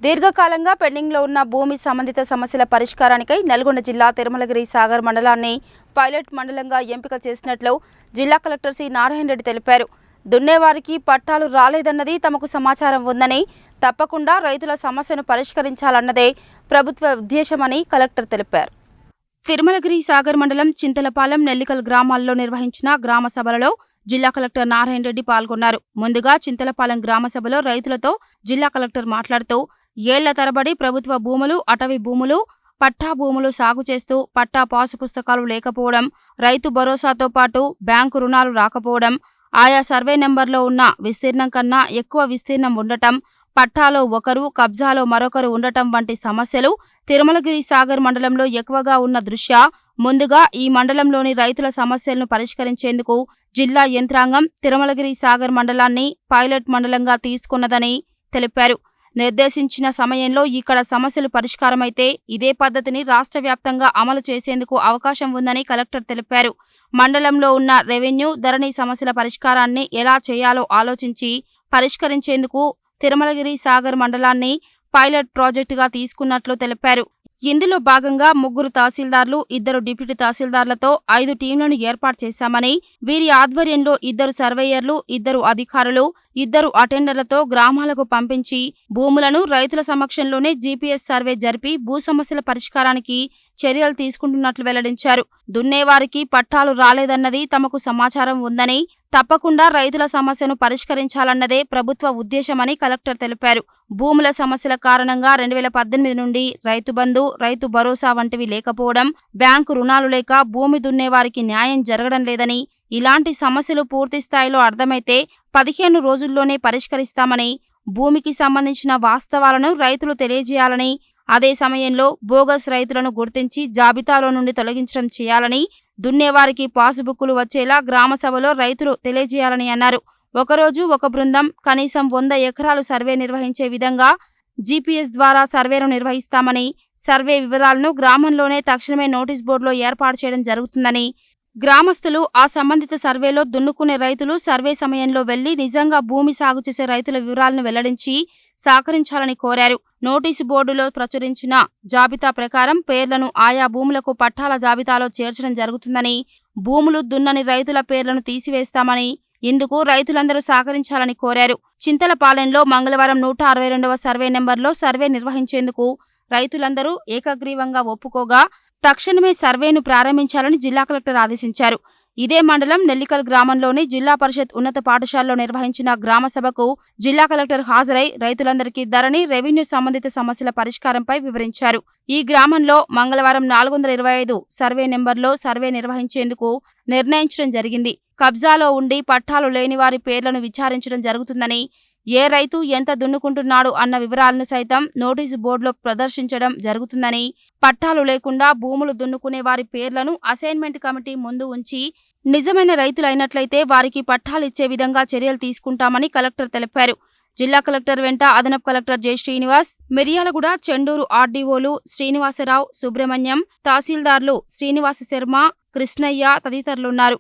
దీర్ఘకాలంగా పెండింగ్లో ఉన్న భూమి సంబంధిత సమస్యల పరిష్కారానికై నల్గొండ జిల్లా తిరుమలగిరి సాగర్ మండలాన్ని పైలట్ మండలంగా ఎంపిక చేసినట్లు జిల్లా కలెక్టర్ సి నారాయణ రెడ్డి తెలిపారు. దున్నేవారికి పట్టాలు రాలేదన్నది తమకు సమాచారం ఉందని, తప్పకుండా రైతుల సమస్యను పరిష్కరించాలన్నదే ప్రభుత్వ ఉద్దేశమని కలెక్టర్ తెలిపారు. తిరుమలగిరి సాగర్ మండలం చింతలపాలెం, నెల్లికల్ గ్రామాల్లో నిర్వహించిన గ్రామ సభలలో జిల్లా కలెక్టర్ నారాయణ రెడ్డి పాల్గొన్నారు. ముందుగా చింతలపాలెం గ్రామ సభలో రైతులతో జిల్లా కలెక్టర్ మాట్లాడుతూ, ఏళ్ల తరబడి ప్రభుత్వ భూములు, అటవీ భూములు, పట్టా భూములు సాగు చేస్తూ పట్టా పాసు పుస్తకాలు లేకపోవడం, రైతు భరోసాతో పాటు బ్యాంకు రుణాలు రాకపోవడం, ఆయా సర్వే నెంబర్లో ఉన్న విస్తీర్ణం కన్నా ఎక్కువ విస్తీర్ణం ఉండటం, పట్టాలో ఒకరు, కబ్జాలో మరొకరు ఉండటం వంటి సమస్యలు తిరుమలగిరి సాగర్ మండలంలో ఎక్కువగా ఉన్న దృష్ట్యా ముందుగా ఈ మండలంలోని రైతుల సమస్యలను పరిష్కరించేందుకు జిల్లా యంత్రాంగం తిరుమలగిరి సాగర్ మండలాన్ని పైలట్ మండలంగా తీసుకున్నదని తెలిపారు. నిర్దేశించిన సమయంలో ఇక్కడ సమస్యలు పరిష్కారమైతే ఇదే పద్ధతిని రాష్ట్ర వ్యాప్తంగా అమలు చేసేందుకు అవకాశం ఉందని కలెక్టర్ తెలిపారు. మండలంలో ఉన్న రెవెన్యూ, ధరణి సమస్యల పరిష్కారాన్ని ఎలా చేయాలో ఆలోచించి పరిష్కరించేందుకు తిరుమలగిరి సాగర్ మండలాన్ని పైలట్ ప్రాజెక్టుగా తీసుకున్నట్లు తెలిపారు. ఇందులో భాగంగా 3 తహసీల్దార్లు, 2 డిప్యూటీ తహసీల్దార్లతో 5 టీంలను ఏర్పాటు చేశామని, వీరి ఆధ్వర్యంలో 2 సర్వేయర్లు, 2 అధికారులు, 2 అటెండర్లతో గ్రామాలకు పంపించి భూములను రైతుల సమక్షంలోనే జీపీఎస్ సర్వే జరిపి భూ సమస్యల పరిష్కారానికి చర్యలు తీసుకుంటున్నట్లు వెల్లడించారు. దున్నేవారికి పట్టాలు రాలేదన్నది తమకు సమాచారం ఉందని, తప్పకుండా రైతుల సమస్యను పరిష్కరించాలన్నదే ప్రభుత్వ ఉద్దేశమని కలెక్టర్ తెలిపారు. భూముల సమస్యల కారణంగా 2018 నుండి రైతు బంధు, రైతు భరోసా వంటివి లేకపోవడం, బ్యాంకు రుణాలు లేక భూమి దున్నేవారికి న్యాయం జరగడం లేదని, ఇలాంటి సమస్యలు పూర్తి స్థాయిలో అర్థమైతే 15 రోజుల్లోనే పరిష్కరిస్తామని, భూమికి సంబంధించిన వాస్తవాలను రైతులు తెలియజేయాలని, అదే సమయంలో బోగస్ రైతులను గుర్తించి జాబితాలో నుండి తొలగించడం చేయాలని, దున్నేవారికి పాసుబుక్కులు వచ్చేలా గ్రామ సభలో రైతులు తెలియజేయాలని అన్నారు. ఒకరోజు ఒక బృందం కనీసం 100 ఎకరాలు సర్వే నిర్వహించే విధంగా జీపీఎస్ ద్వారా సర్వేను నిర్వహిస్తామని, సర్వే వివరాలను గ్రామంలోనే తక్షణమే నోటీస్ బోర్డులో ఏర్పాటు చేయడం జరుగుతుందని, గ్రామస్తులు ఆ సంబంధిత సర్వేలో దున్నుకునే రైతులు సర్వే సమయంలో వెళ్లి నిజంగా భూమి సాగు చేసే రైతుల వివరాలను వెల్లడించి సహకరించాలని కోరారు. నోటీసు బోర్డులో ప్రచురించిన జాబితా ప్రకారం పేర్లను ఆయా భూములకు పట్టాల జాబితాలో చేర్చడం జరుగుతుందని, భూములు దున్నని రైతుల పేర్లను తీసివేస్తామని, ఇందుకు రైతులందరూ సహకరించాలని కోరారు. చింతలపాలెంలో మంగళవారం 162వ సర్వే నెంబర్లో సర్వే నిర్వహించేందుకు రైతులందరూ ఏకగ్రీవంగా ఒప్పుకోగా తక్షణమే సర్వేను ప్రారంభించాలని జిల్లా కలెక్టర్ ఆదేశించారు. ఇదే మండలం నెల్లికల్ గ్రామంలోని జిల్లా పరిషత్ ఉన్నత పాఠశాలలో నిర్వహించిన గ్రామ సభకు జిల్లా కలెక్టర్ హాజరై రైతులందరికీ ధరణి, రెవెన్యూ సంబంధిత సమస్యల పరిష్కారంపై వివరించారు. ఈ గ్రామంలో మంగళవారం 425 సర్వే నెంబర్లో సర్వే నిర్వహించేందుకు నిర్ణయించడం జరిగింది. కబ్జాలో ఉండి పట్టాలు లేని వారి పేర్లను విచారించడం జరుగుతుందని, ఏ రైతు ఎంత దున్నుకుంటున్నాడు అన్న వివరాలను సైతం నోటీసు బోర్డులో ప్రదర్శించడం జరుగుతుందని, పట్టాలు లేకుండా భూములు దున్నుకునే వారి పేర్లను అసైన్మెంట్ కమిటీ ముందు ఉంచి నిజమైన రైతులైనట్లయితే వారికి పట్టాలిచ్చే విధంగా చర్యలు తీసుకుంటామని కలెక్టర్ తెలిపారు. జిల్లా కలెక్టర్ వెంట అదనపు కలెక్టర్ జె శ్రీనివాస్, మిర్యాలగూడ, చెండూరు ఆర్డీఓలు శ్రీనివాసరావు, సుబ్రహ్మణ్యం, తహసీల్దార్లు శ్రీనివాస శర్మ, కృష్ణయ్య తదితరులున్నారు.